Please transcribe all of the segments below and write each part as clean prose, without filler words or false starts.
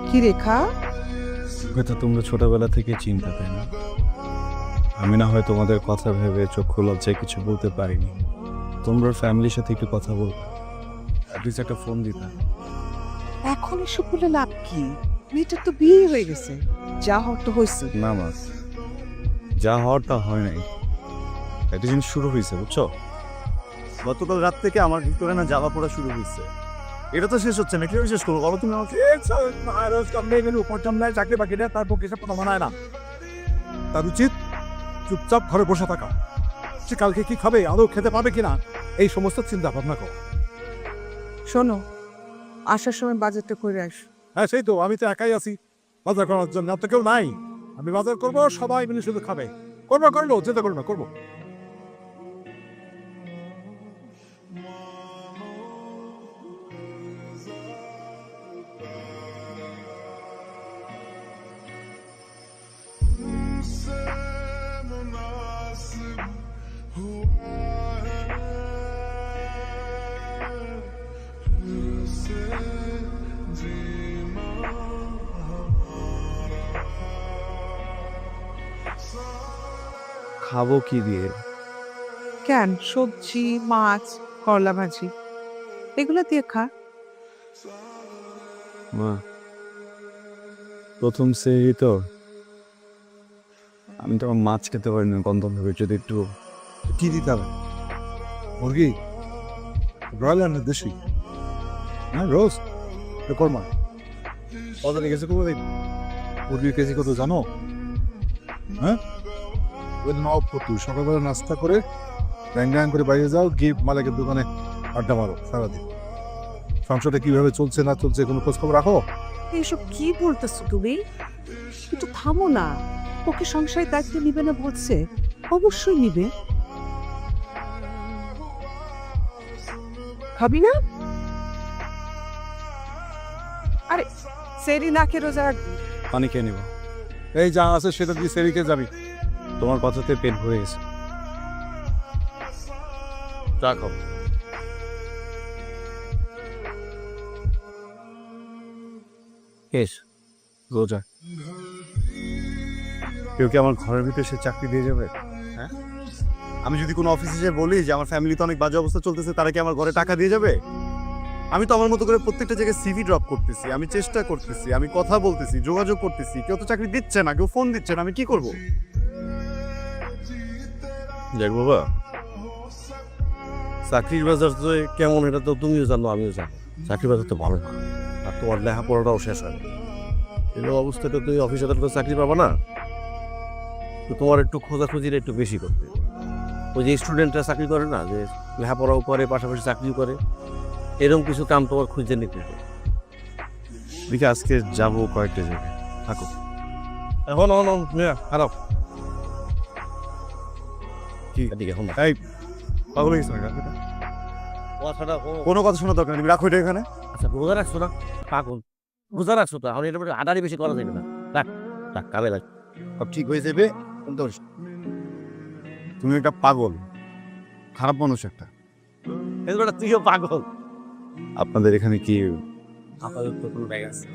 কি রেখা? হয়তো তোমরা ছোটবেলা থেকে চিন্তা তাই না? আমি না হয় তোমাদের কথা ভেবে চক্ষু লজ্জায় কিছু বলতে পারিনি। তোমরা ফ্যামিলির সাথে একটু কথা বলবে, অ্যাটলিস্ট একটা ফোন দিতা। এখন এসব বলে লাভ কি? মেয়েটার তো বিয়ে হয়ে গেছে, যা হওয়ার তো হয়েছে। না মা, যা হওয়ারটা হয় নাই, একটা জিনিস শুরু হয়েছে বুঝছো। গতকাল রাত থেকে আমার ভিতরে না জ্বালা পড়া শুরু হয়েছে। এটা তো শেষ হচ্ছে না, কিভাবে শেষ করবো বলো তুমি আমাকে? চাকরি বাকরি নেই, তার পক্ষে সব কথা মানায় না। তার উচিত চুপচাপ ঘরে বসে থাকা। সে কালকে কি খাবে, আদৌ খেতে পাবে কিনা, এই সমস্ত চিন্তা ভাবনা করো। শোনো, আসার সময় বাজারটা করে আস। হ্যাঁ সেই তো, আমি তো একাই আছি বাজার করার জন্য, আর তো কেউ নাই। আমি বাজার করবো, সবাই মিলে শুধু খাবে। করবো করবো, চিন্তা করবো না, করবো। খাবো কি দিয়ে? কেন, সবজি, মাছ, করলা ভাজি এগুলো দিয়ে খা। মা, প্রথম সেই তো আমি তো মাছ খেতে পারি না, গন্ধ হবে। যদি একটু কি দিতে হবে? মুরগি, ব্রয়লার না দেশি? হ্যাঁ রোজ কর্মা বাজারে গেছে করবো। মুরগির কেজি কত জানো? হ্যাঁ, ওই নব কত সকালবেলা নাস্তা করে ড্যাং ড্যাং করে বাইরে যাও, গিয়ে মালিকের দোকানে আড্ডা মারো সারাদিন। সংসারটা কিভাবে চলছে না চলছে কোনো খোঁজ খবর রাখো? এইসব কি বলতেছো তুমি? কিন্তু থামো না, ওকে সংসারের দায়িত্ব নিবে না বলছে, অবশ্যই নিবে। খাবি না? আরে সেরি না খেয়ে রোজা রাখবি? পানি খেয়ে নেবো। এই যা আছে সেটা দিয়ে সেরিকে যাবি। তোমার কথাতে পেট ভরে গেছে, চা খাও। কেস রোজা কেউ কি আমার ঘরের ভিতরে সে চাকরি দিয়ে যাবে? হ্যাঁ, আমি যদি কোনো অফিসে যে বলি যে আমার ফ্যামিলিতে অনেক বাজে অবস্থা চলতেছে, তারা কি আমার ঘরে টাকা দিয়ে যাবে? আমি তো আমার মতো করে প্রত্যেকটা জায়গায় সিভি ড্রপ করতেছি, আমি চেষ্টা করতেছি, আমি কথা বলতেছি, যোগাযোগ করতেছি, কেউ তো চাকরি দিচ্ছে না, কেউ ফোন দিচ্ছে না, আমি কি করব? দেখ বাবা, চাকরির বাজার তো কেমন এটা তো তুমিও জানো, আমিও জানি। চাকরির বাজার তো ভালো না, আর তোমার লেখাপড়াটাও শেষ হয় না। এই অবস্থাটা তুমি অফিসে তো চাকরি পাবা না। তো তোমার একটু খোঁজাখুঁজির একটু বেশি করতে। ওই যে স্টুডেন্টরা চাকরি করে না, যে লেখাপড়াও করে পাশাপাশি চাকরিও করে, এরকম কিছু কাম তোমার খুঁজে নিতে হবে। দেখি আজকে যাবো কয়েকটা জায়গায়, থাকো। এখন খারাপ কি এদিকে এখন এই পাগল হয়ে গেছে নাকি? কথাটা কোনো কথা শোনা দরকার নেই, তুমি রাখো এটা এখানে। আচ্ছা রোজা রাখছো না? পাগল, রোজা রাখছো তো এখন এটা আডারি বেশি করা যাবে না। রাখ রাখ, কাবে রাখ। সব ঠিক হয়ে যাবে। কিন্তু তুমি একটা পাগল, খারাপ মানুষ একটা। এবার তুইও পাগল। আপনাদের এখানে কি আপাতত তো কোনো ব্যাগ আছে?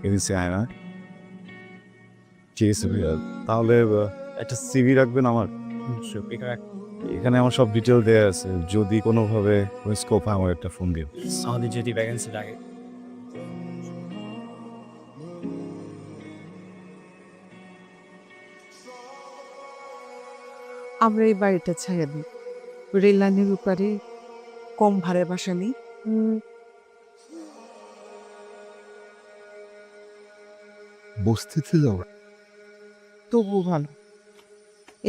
এজেন্সি আয় না? ঠিক আছে ভাইয়া, তাহলে একটা সিভি রাখবেন আমার। এখানে আমার সব ডিটেল দেওয়া আছে, যদি কোনোভাবে স্কোপ হয় আমার একটা ফোন দিও। আমাদের যদি ভ্যাকেন্সি লাগে। আমরা এই বাড়িটা ছাড়া দিই, রেল লাইনের উপরে কম ভাড়ার বাসা নেই। বস্তিতে যাও? তবুও ভালো,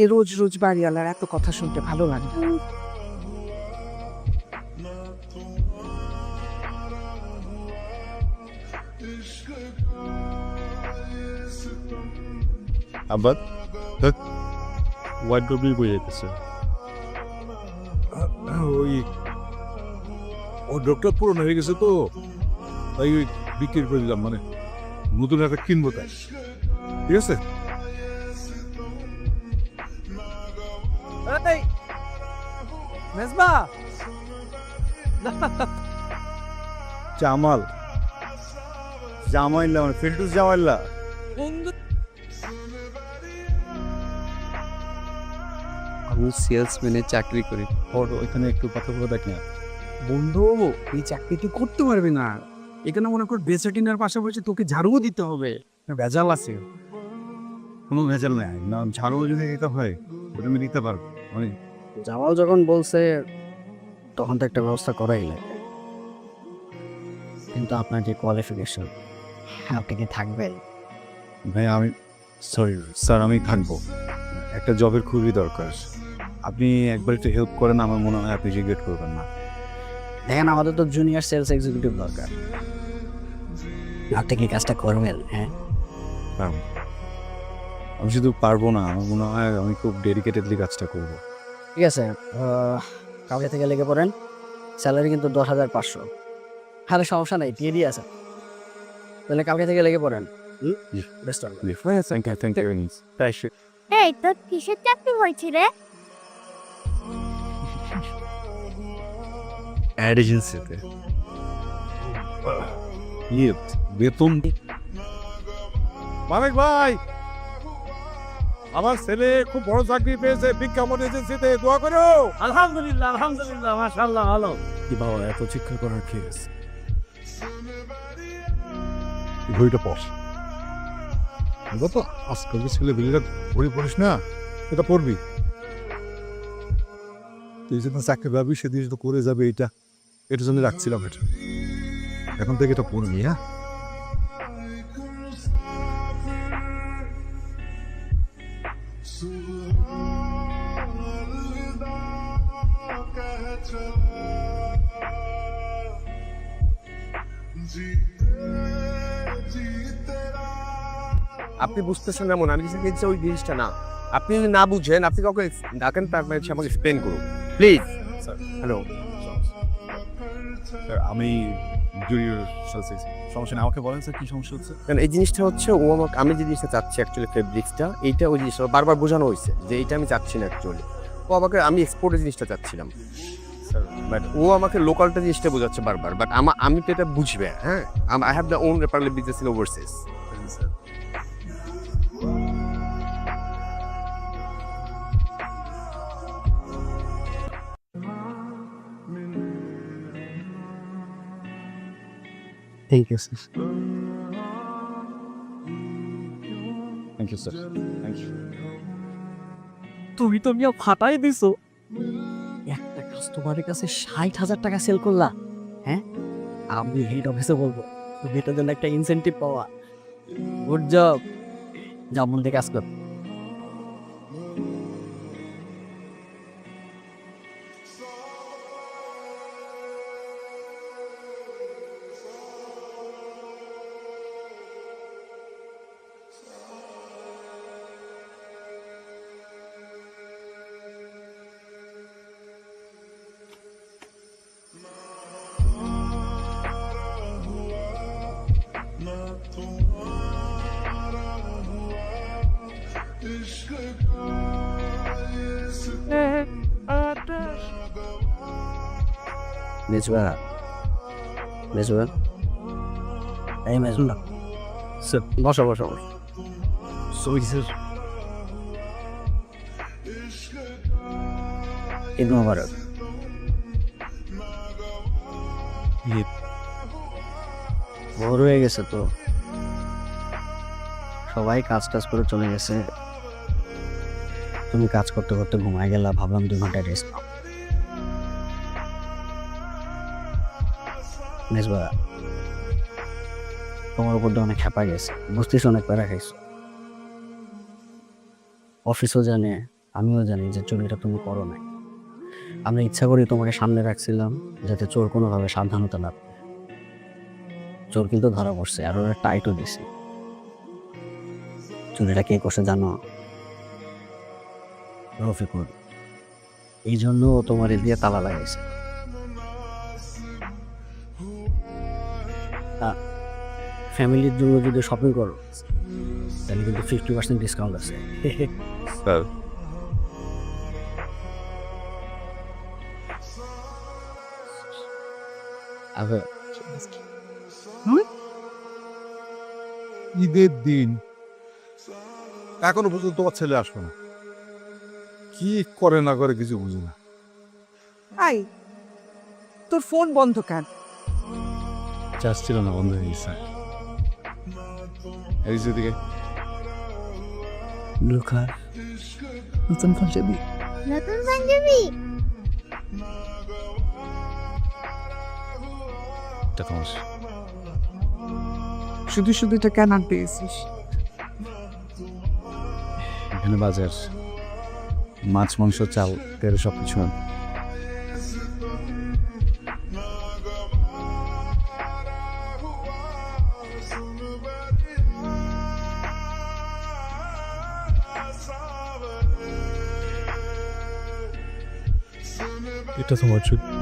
এ রোজ রোজ বাড়িওয়ালার এত কথা শুনতে ভালো লাগে না। আবার হোয়াইট ডবলি বই যেতেছে। ওই ও ডক্টর পুরনো হয়ে গেছে তো, তাই ওই বিক্রি করে দিলাম, মানে নতুন একটা কিনবো তাই। ঠিক আছে, মেজবা, জামাল জামাইল্লা মানে ফিল্টুস জামাইল্লা। আমি সেলসম্যানে চাকরি করি। ওর ওইখানে একটু কথা বলে দেখ না। বন্ধু এই চাকরি তুই করতে পারবি না, এখানে মনে কর বেচাটিনার পাশাপাশি তোকে ঝাড়ুও দিতে হবে। ভেজাল আছে। কোনো ভেজাল নেই না, ঝাড়ু যদি দিতে হয় ওটা আমি দিতে পারবো। মানে জামাল যখন বলছে তখন তো একটা ব্যবস্থা করাই লাগে, কিন্তু আপনার যে কোয়ালিফিকেশন, আপনি কি থাকবেন? ভাই আমি সরি স্যার, আমি থাকবো। একটা জবের খুবই দরকার, আপনি একবার একটু হেল্প করেন, আমার মনে হয় আপনি রিগ্রেট করবেন না। দেখেন আমাদের তো জুনিয়র সেলস এক্সিকিউটিভ দরকার, আপনি কি কাজটা করবেন? হ্যাঁ, আমি শুধু পারবো না, আমার মনে হয় আমি খুব ডেডিকেটেডলি কাজটা করবো। ঠিক আছে, কালকে থেকে লেগে পড়েন। স্যালারি কিন্তু 10,500। আরে সমস্যা নাই, দিয়ে দিয়ে আছে, তাহলে কালকে থেকে লেগে পড়েন। Best of luck. Thank you. এই তোর কিসের চাকরি হয়েছে রে? অ্যাড এজেন্সিতে বেতন। মালিক ভাই, আমার ছেলে খুব বড় চাকরি পেয়েছে বিজ্ঞাপন এজেন্সিতে, দোয়া করো। আলহামদুলিল্লাহ, আলহামদুলিল্লাহ, মাশাআল্লাহ, ভালো। কি বাবা, এত চিৎকার করার কি আছে? ঘড়িটা পর তো আজকাল ছেলে বিলিটা ঘড়ি পড়িস না, এটা পড়বি তুই যেদিন চাকরি পাবি সেদিন তো করে যাবে। এটার জন্য রাখছিলাম, এটা এখন থেকে এটা পড়বি। হ্যাঁ, আপনি বুঝতেছেন এমন, আমি যেটা বলছি ওই জিনিসটা না। আপনি যদি না বুঝেন, আপনি কাউকে ডাকেন, তারপরে আমাকে এক্সপ্লেন করুন প্লিজ। হ্যালো, আমি জুনিয়র সমস্যা নেই, আমাকে বলেন স্যার কি সমস্যা হচ্ছে। কারণ এই জিনিসটা হচ্ছে ও আমাকে, আমি যে জিনিসটা চাচ্ছি অ্যাকচুয়ালি ফেব্রিক্সটা, এইটা ওই জিনিসটা বারবার বোঝানো হয়েছে যে এইটা আমি চাচ্ছি না অ্যাকচুয়ালি। ও আমাকে, আমি এক্সপোর্টের জিনিসটা চাচ্ছিলাম, বাট ও আমাকে লোকালটা জিনিসটা বোঝাচ্ছে বারবার। বাট আমি তো এটা বুঝবে। হ্যাঁ, I have the own properly business in overseas. Thank you sir. Thank you sir, thank you. তুমি তো মিয়া ফাটাই দিছো, একটা কাস্টমারের কাছে 60,000 টাকা সেল করলা। হ্যাঁ, আমি হেড অফিসে বলবো তুমি এটার জন্য একটা ইনসেন্টিভ পাওয়া। গুড জব, যাও মন দিয়ে কাজ কর। মেজবা, মেজবা, এই মেজবা স্যার, বসো বসো বসো। Sorry sir. ঈদ মোবারক। ভোর হয়ে গেছে তো, সবাই কাজ টাজ করে চলে গেছে, তুমি কাজ করতে করতে ঘুমায় গেলা, ভাবলাম 2 ঘন্টা রেস্ট নাও। মেজবা, তোমার উপর দিয়ে অনেক হ্যাপা গেছে, বুঝতেছ, অনেক প্যারা খাইছো। অফিসও জানে, আমিও জানি যে চুরিটা তুমি করো নাই। আমরা ইচ্ছা করি তোমাকে সামনে রাখছিলাম যাতে চোর কোনোভাবে সাবধানতা না পায়। চোর কিন্তু ধরা পড়ছে, আর ওরা টাইটও দিছে। চুরিটা কে করছে জানো? রফিকুল। এই জন্য ও তোমার দিয়ে তালা লাগাইছে। ফ্যামিলির জন্য যদি শপিং করো তাহলে কিন্তু 50% ডিসকাউন্ট আছে। স্যার আবে ঈদের দিন এখনো পর্যন্ত তোমার ছেলে আসবে না, কি করে না করে কিছু বুঝি না। আই তোর ফোন বন্ধ কেন? চার্জ ছিল না, বন্ধ হয়ে গেছে। এই দিকে লুকার নতুন পাঞ্জাবি। নতুন পাঞ্জাবি? এটা তোমার। শুধু শুধু এটা কেন আনতে গেছিস? এখানে বাজার, মাছ, মাংস, চাল, তেল সব কিছু। এটা তোমার জন্য।